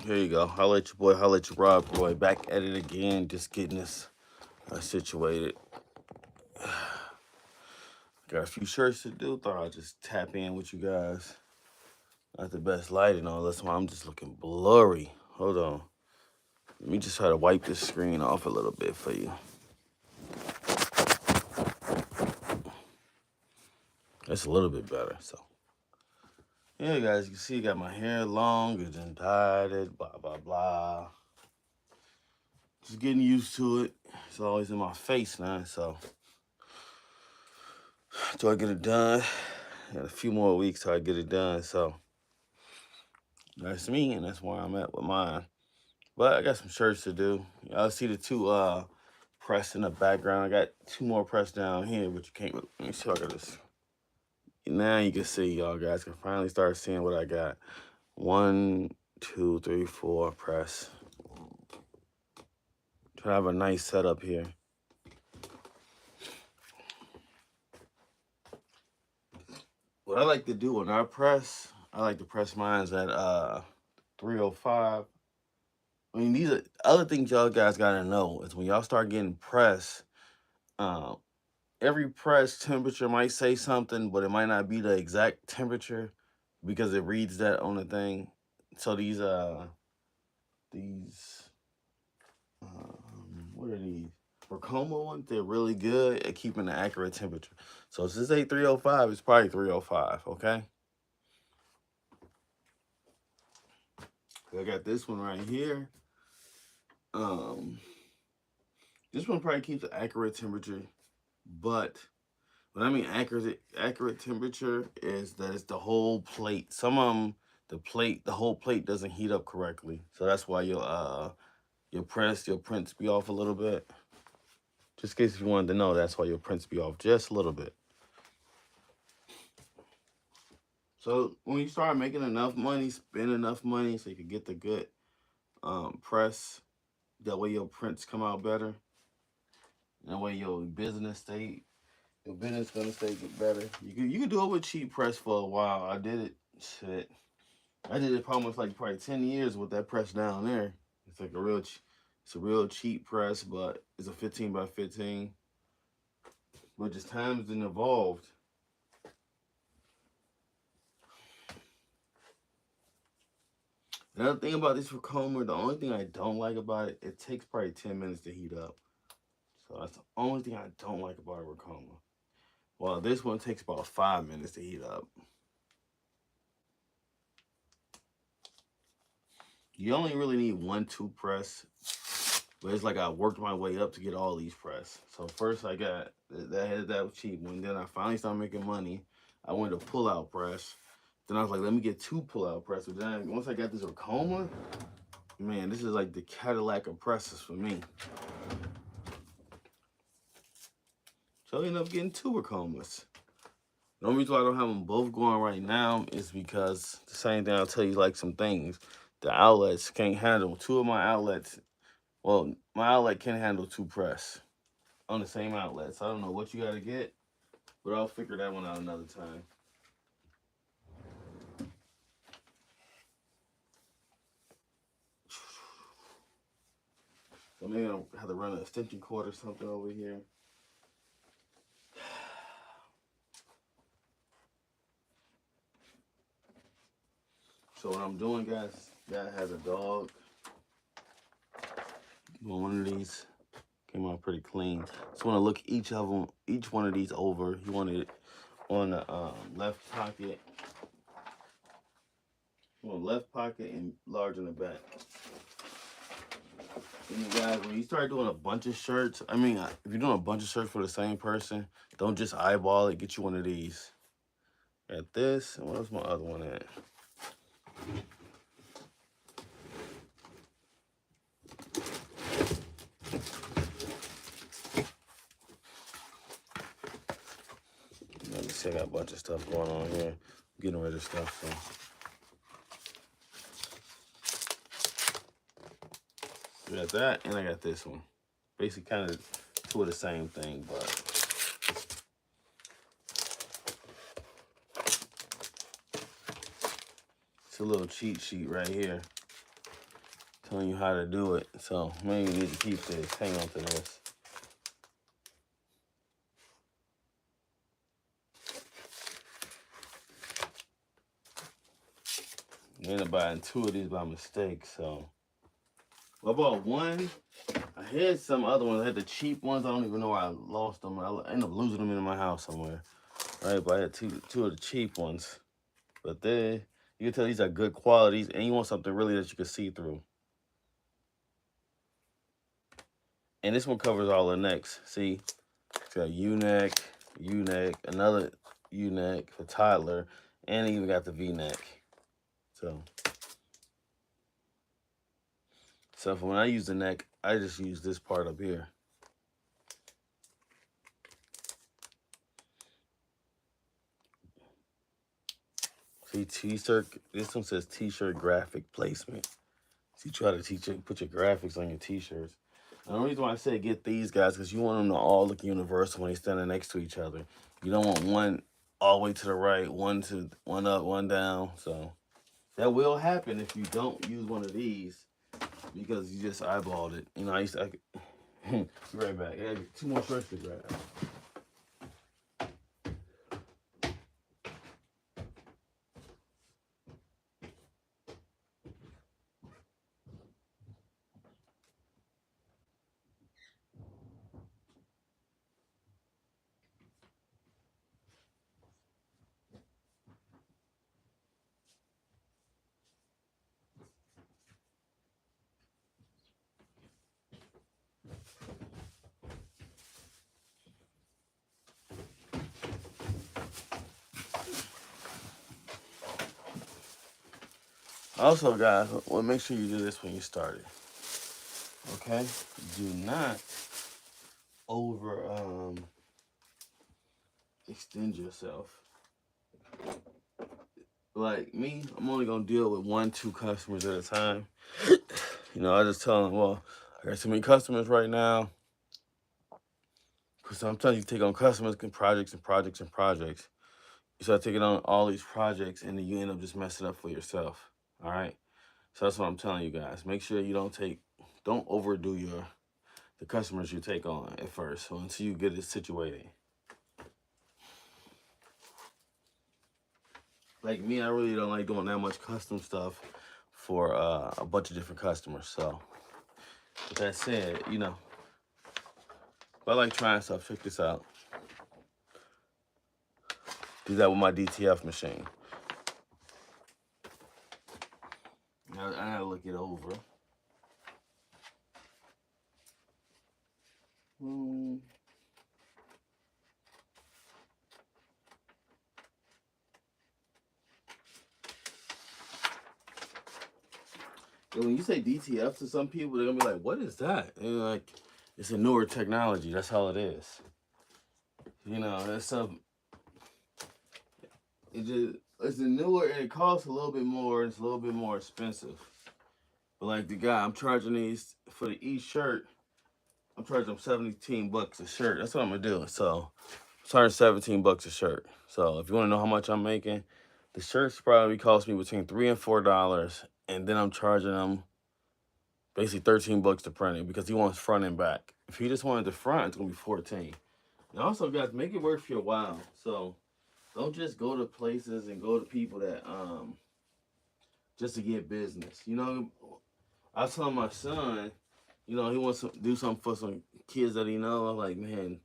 Here you go. Holla at your boy, holla at your Rob boy. Back at it again, just getting this situated. Got a few shirts to do. Thought I'd just tap in with you guys. Not the best lighting on. That's why I'm just looking blurry. Hold on. Let me just try to wipe this screen off a little bit for you. That's a little bit better. So, yeah, guys, you can see I got my hair long. It's been dyed it, blah, blah, blah. Just getting used to it. It's always in my face now, so. Till I get it done. Got a few more weeks till I get it done, so. That's me, and that's where I'm at with mine. But I got some shirts to do. Y'all see the two press in the background. I got two more press down here, but you can't. Let me see if I got this. Now you can see, y'all guys can finally start seeing what I got. 1, 2, 3, 4 press. Try to have a nice setup here. What I like to do when I press, I like to press mines at 305. I mean, these are other things y'all guys gotta know is when y'all start getting press, um, every press temperature might say something, but it might not be the exact temperature because it reads that on the thing. So these what are these? Racoma ones, they're really good at keeping the accurate temperature. So if this say 305, it's probably 305, okay? I got this one right here. Um, this one probably keeps the accurate temperature, but when I mean accurate temperature is that it's the whole plate. Some of them, the whole plate doesn't heat up correctly, so that's why your prints be off a little bit. Just in case you wanted to know, that's why your prints be off just a little bit. So when you start making enough money, spend enough money so you can get the good press, that way your prints come out better. That way your business gonna stay get better. You can do it with cheap press for a while. I did it. Shit, I did it probably 10 years with that press down there. It's like it's a real cheap press, but it's a 15 by 15. But just times and evolved. Another thing about this Racoma, the only thing I don't like about it, it takes probably 10 minutes to heat up. So that's the only thing I don't like about a Racoma. Well, this one takes about 5 minutes to heat up. You only really need 1, 2 press, but it's like I worked my way up to get all these press. So first I got that was cheap one. Then I finally started making money. I went to pull out press. Then I was like, let me get 2 pull-out presses. Then once I got this Racoma, man, this is like the Cadillac of presses for me. So I ended up getting 2 Racomas. The only reason why I don't have them both going right now is because the same thing I'll tell you like some things. The outlets can't handle 2 of my outlets. Well, my outlet can handle 2 press on the same outlet. So I don't know what you got to get, but I'll figure that one out another time. So maybe I'll have to run an extension cord or something over here. So what I'm doing, guys, that has a dog. One of these came out pretty clean. Just want to look each one of these over. You want it on the left pocket. On left pocket and large in the back. And you guys, when you start doing a bunch of shirts, I mean, if you're doing a bunch of shirts for the same person, don't just eyeball it. Get you one of these. Got this, and where's my other one at? Let me see, I got a bunch of stuff going on here. I'm getting rid of stuff, so. I got that, and I got this one. Basically, kind of two of the same thing, but it's a little cheat sheet right here. telling you how to do it. So maybe you need to keep this. Hang on to this. I ended up buying 2 of these by mistake. So I bought one. I had some other ones. I had the cheap ones. I don't even know where I lost them. I ended up losing them in my house somewhere. Right, but I had two of the cheap ones. But then you can tell these are good qualities, and you want something really that you can see through. And this one covers all the necks. See, it's got U-neck, U-neck, another U-neck for toddler, and it even got the V-neck. So for when I use the neck, I just use this part up here. See, t-shirt. This one says t-shirt graphic placement. So you try to put your graphics on your t-shirts. And the reason why I say get these guys because you want them to all look universal when they're standing next to each other. You don't want one all the way to the right, one up, one down. So that will happen if you don't use one of these because you just eyeballed it. You know, I be right back. I got 2 more shirts to grab. Also, guys, well, make sure you do this when you start it. Okay? Do not over extend yourself. Like me, I'm only gonna deal with 1-2 customers at a time. You know, I just tell them, well, I got so many customers right now. Because sometimes you take on customers and projects and projects and projects. You start taking on all these projects and then you end up just messing up for yourself. All right. So that's what I'm telling you guys. Make sure you don't overdo the customers you take on at first. So until you get it situated. Like me, I really don't like doing that much custom stuff for a bunch of different customers. So with that said, you know, I like trying stuff. Check this out. Do that with my DTF machine. I gotta look it over. And when you say DTF to some people, they're gonna be like, "What is that?" And you're like, it's a newer technology. That's all it is. You know, that's some. It's a newer and it costs a little bit more. It's a little bit more expensive. But like the guy, I'm charging these for each shirt. I'm charging them $17 a shirt. That's what I'm gonna do. So I'm charging $17 a shirt. So if you want to know how much I'm making, the shirts probably cost me between $3 and $4, and then I'm charging them basically $13 to print it because he wants front and back. If he just wanted the front, it's gonna be 14. And also, guys, make it work for your while. So don't just go to places and go to people that just to get business. You know, I was telling my son, you know, he wants to do something for some kids that he knows. I'm like, man,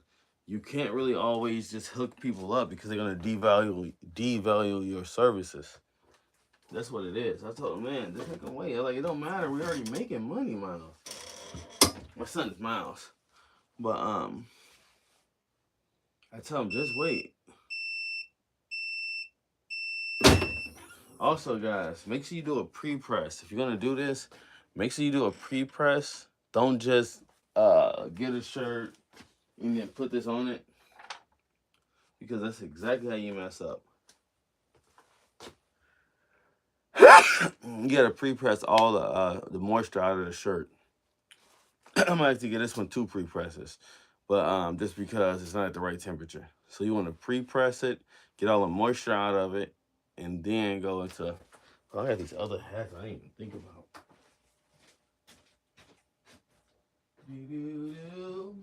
you can't really always just hook people up because they're gonna devalue your services. That's what it is. I told him, man, just make a way. I'm like, it don't matter. We already making money, Miles. My son is Miles. But I tell him just wait. Also, guys, make sure you do a pre-press. If you're gonna do this, make sure you do a pre-press. Don't just get a shirt and then put this on it because that's exactly how you mess up. You gotta pre-press all the moisture out of the shirt. I'm gonna have to get this one 2 pre-presses, but just because it's not at the right temperature. So you want to pre-press it, get all the moisture out of it, and then go into. Oh, I got these other hats I didn't even think about. Do-do-do.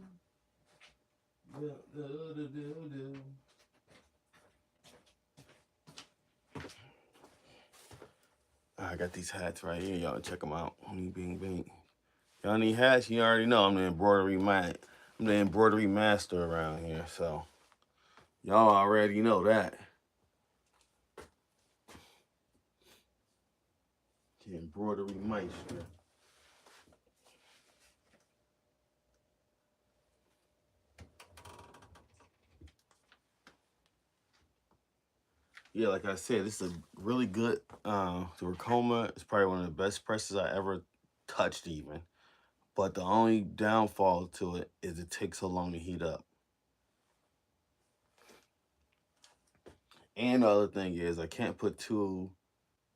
Do-do-do-do-do. I got these hats right here. Y'all check them out. Bing, bing, bing. Y'all need hats? You already know I'm the embroidery man. I'm the embroidery master around here. So y'all already know that. The embroidery master. Yeah, like I said, this is a really good the Racoma is probably one of the best presses I ever touched even. But the only downfall to it is it takes so long to heat up. And the other thing is I can't put two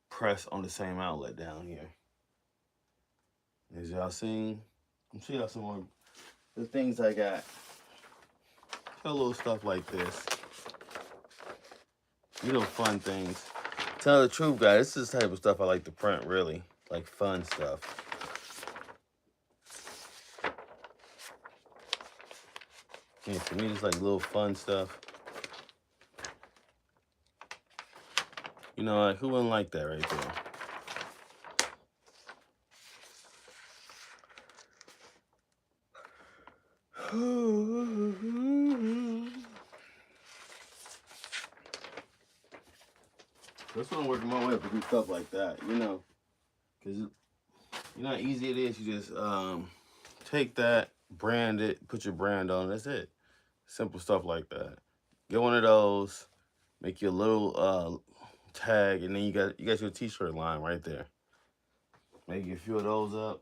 press on the same outlet down here. As y'all seen, I'm show y'all some more the things I got. A little stuff like this. You know, fun things. Tell the truth, guys, this is the type of stuff I like to print, really. Like fun stuff. Yeah, for me, it's like little fun stuff. You know, like, who wouldn't like that right there? That's what I'm working my way up to do stuff like that, you know. Because you know how easy it is. You just take that, brand it, put your brand on. That's it. Simple stuff like that. Get one of those, make your little tag, and then you got your t-shirt line right there. Make a few of those up.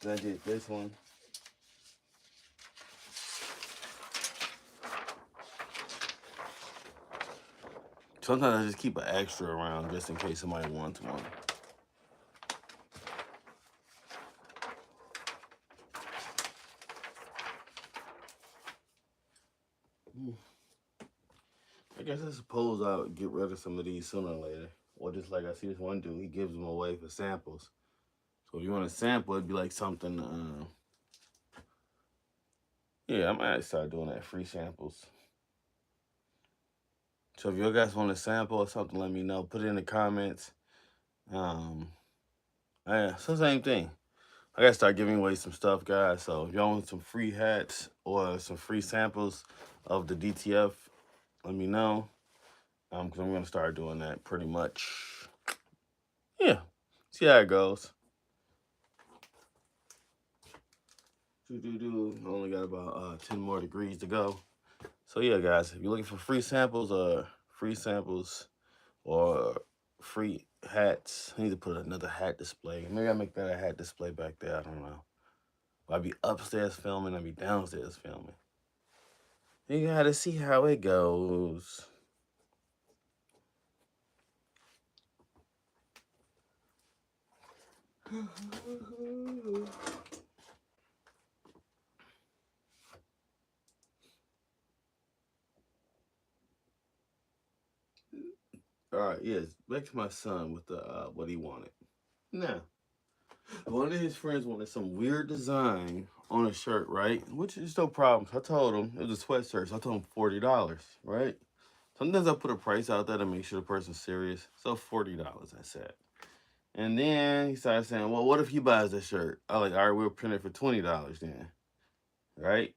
Then I did this one. Sometimes I just keep an extra around just in case somebody wants one. I guess I suppose I would get rid of some of these sooner or later. Or just like I see this one dude, he gives them away for samples. So if you want a sample, it'd be like something, yeah, I might start doing that, free samples. So if you guys want a sample or something, let me know. Put it in the comments. So same thing. I gotta start giving away some stuff, guys. So if y'all want some free hats or some free samples of the DTF, let me know. Because I'm gonna start doing that pretty much. Yeah. See how it goes. Only got about 10 more degrees to go. So yeah, guys, if you're looking for free samples or free hats, I need to put another hat display. Maybe I'll make that a hat display back there. I don't know. I'll be upstairs filming, I'll be downstairs filming. You gotta see how it goes. All right, yes. Back to my son with the what he wanted. Now, one of his friends wanted some weird design on a shirt, right? Which is no problem. I told him it was a sweatshirt. So I told him $40, right? Sometimes I put a price out there to make sure the person's serious. So $40, I said. And then he started saying, well, what if he buys the shirt? I was like, all right, we'll print it for $20 then. Right?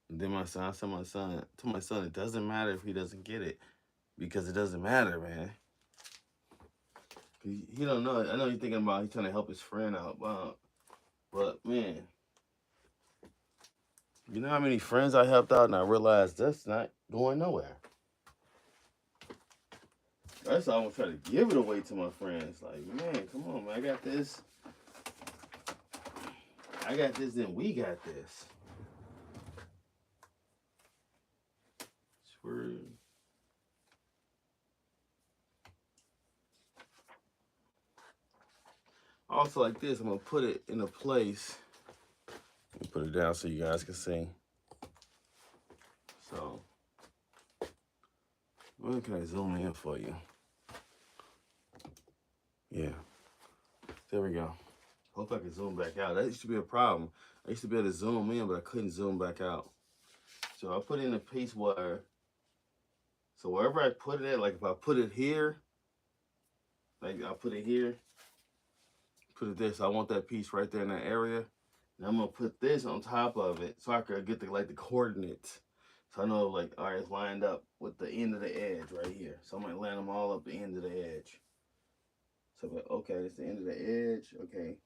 And then I told my son, it doesn't matter if he doesn't get it. Because it doesn't matter, man. He don't know. I know he's thinking about he's trying to help his friend out, but man, you know how many friends I helped out and I realized that's not going nowhere. That's why I'm gonna try to give it away to my friends. Like, man, come on, man, I got this, then we got this. Swear. Also, like this, I'm gonna put it in a place. Let me put it down so you guys can see. So, where can I zoom in for you? Yeah, there we go. Hope I can zoom back out. That used to be a problem. I used to be able to zoom in, but I couldn't zoom back out. So I put in a piece where, so wherever I put it at, like if I put it here, like I put it here, put it this. I want that piece right there in that area. And I'm gonna put this on top of it so I could get the like the coordinates. So I know like all right, it's lined up with the end of the edge right here. So I might line them all up the end of the edge. So like, okay, it's the end of the edge. Okay,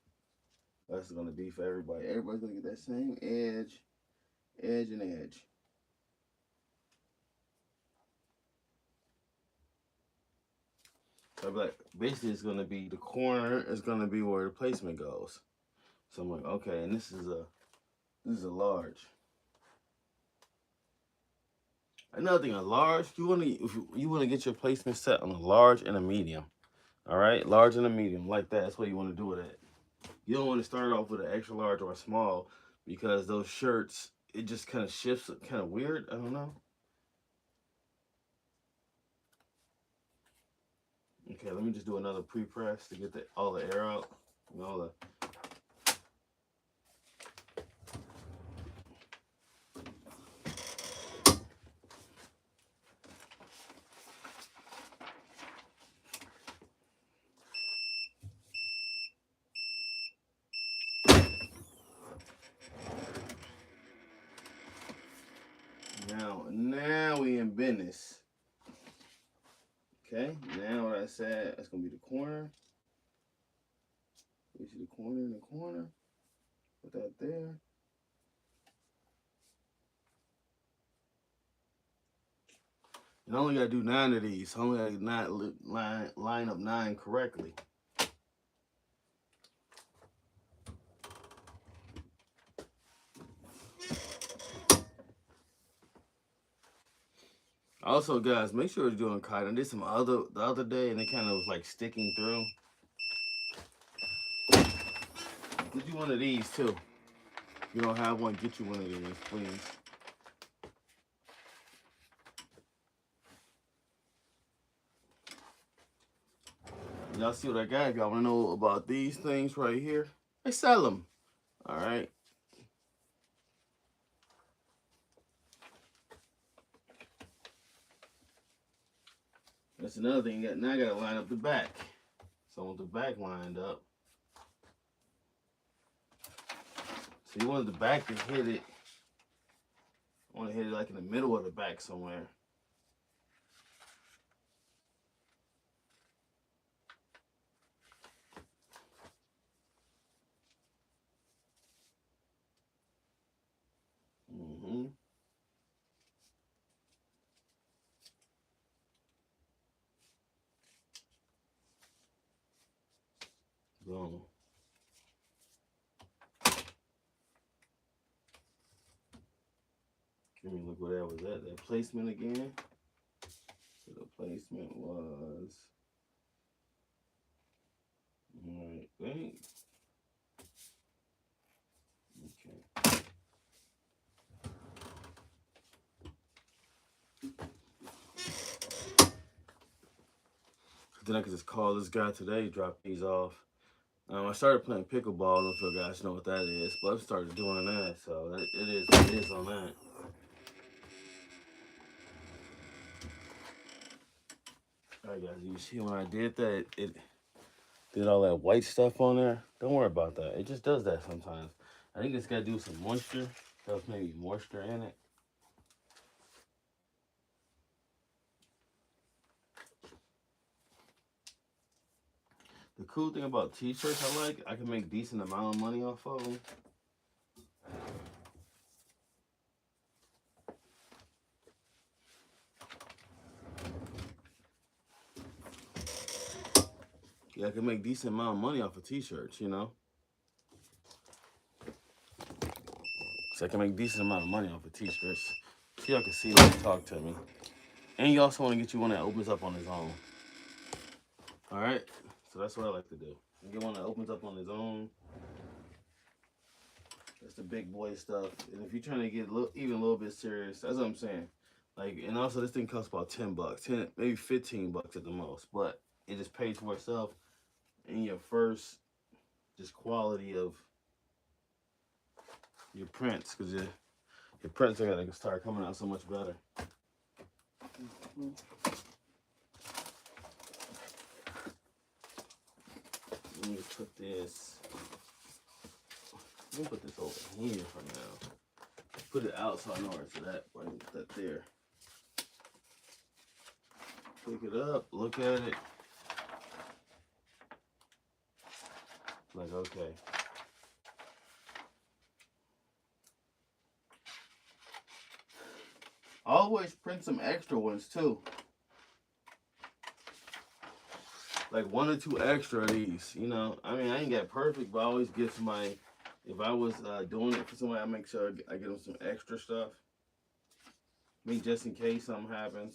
that's gonna be for everybody. Everybody's gonna get that same edge, edge and edge. So like basically it's gonna be the corner is gonna be where the placement goes. So I'm like, okay, and this is a large. Another thing, a large, you wanna get your placement set on a large and a medium. All right, large and a medium, like that. That's what you want to do with it. You don't want to start off with an extra large or a small because those shirts, it just kind of shifts, kind of weird. I don't know. Okay, let me just do another pre-press to get all the air out. And all the now we in business. Okay, now what I said, that's gonna be the corner. You see the corner in the corner. Put that there. And I only gotta do 9 of these. I only gotta not line up 9 correctly. Also, guys, make sure you're doing cotton. I did some the other day, and it kind of was like sticking through. Get you one of these too. If you don't have one, get you one of these, please. Y'all see what I got? If y'all want to know about these things right here, I sell them. All right. That's another thing. Now I gotta line up the back. So I want the back lined up. So you want the back to hit it. I want to hit it like in the middle of the back somewhere. Mm-hmm. Boom. Let me look where that was at. That placement again. So the placement was. Alright, thanks. Okay. Then I could just call this guy today, drop these off. I started playing pickleball. I don't know if you guys know what that is, but I've started doing that, so it is what it is on that. Alright, guys, you see when I did that, it did all that white stuff on there. Don't worry about that. It just does that sometimes. I think it's got to do with some moisture. There's maybe moisture in it. The cool thing about t-shirts I can make decent amount of money off of them. Yeah, I can make decent amount of money off of t-shirts, you know? So I can make decent amount of money off of t-shirts. So y'all can see when you talk to me. And you also want to get you one that opens up on its own. Alright? So that's what I like to do. You get one that opens up on its own. That's the big boy stuff. And if you're trying to get even a little bit serious, that's what I'm saying. Like, and also this thing costs about $10, 10, maybe $15 at the most. But it just pays for itself in your first just quality of your prints, because your prints are gonna start coming out so much better. Let me put this. Let me put this over here for now. Put it out so I know where it's at. Why don't put that there? Pick it up, look at it. Like, okay. Always print some extra ones too. Like 1 or 2 extra of these. You know, I mean, I ain't got perfect, but I always give somebody, if I was doing it for somebody, I make sure I give them some extra stuff. I mean, just in case something happens.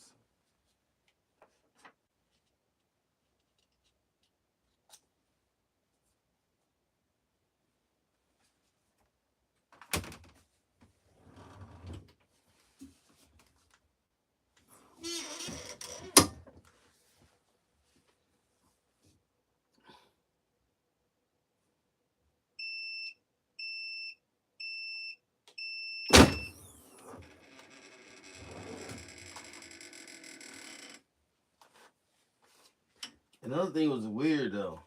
Another thing was weird though,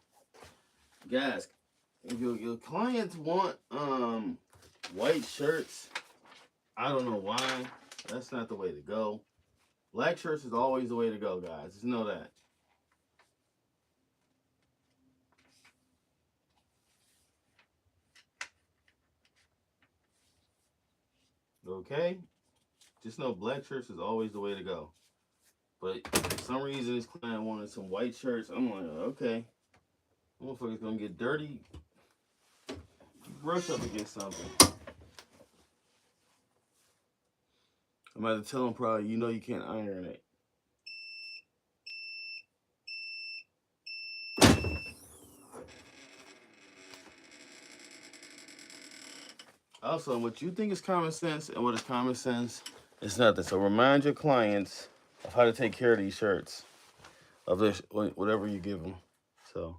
guys. If your clients want white shirts, I don't know why. That's not the way to go. Black shirts is always the way to go, guys. Just know that. Okay? Just know black shirts is always the way to go. But for some reason, this client wanted some white shirts. I'm like, okay. Motherfucker's gonna get dirty. Brush up against something. I'm about to tell him probably, you know you can't iron it. Also, what you think is common sense and what is common sense, it's nothing. So remind your clients of how to take care of these shirts, of this, whatever you give them. So.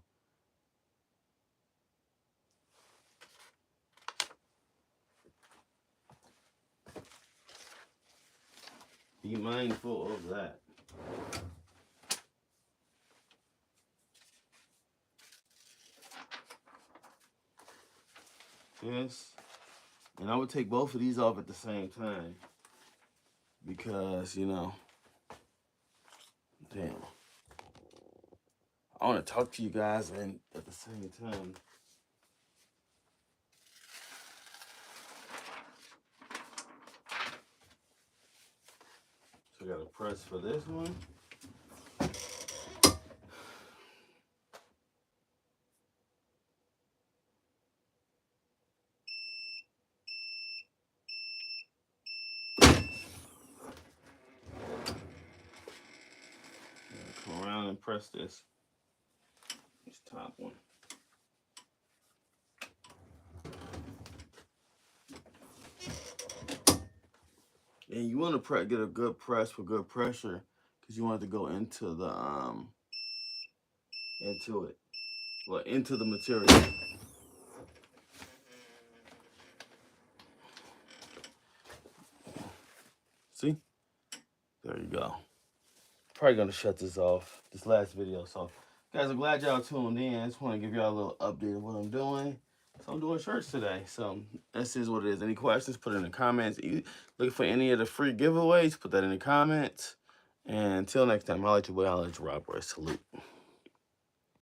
Be mindful of that. Yes. And I would take both of these off at the same time. Because, you know, damn. I want to talk to you guys and at the same time. So I got a press for this one. Come around and press this top one. And you want to get a good press for good pressure, because you want it to go into the into the material. See? There you go. Probably gonna shut this off, this last video. So guys, I'm glad y'all tuned in. I just want to give y'all a little update of what I'm doing. So I'm doing shirts today. So this is what it is. Any questions, put it in the comments. Looking for any of the free giveaways, put that in the comments. And until next time, I'll let you boy, I'll let you rock, boy. Salute.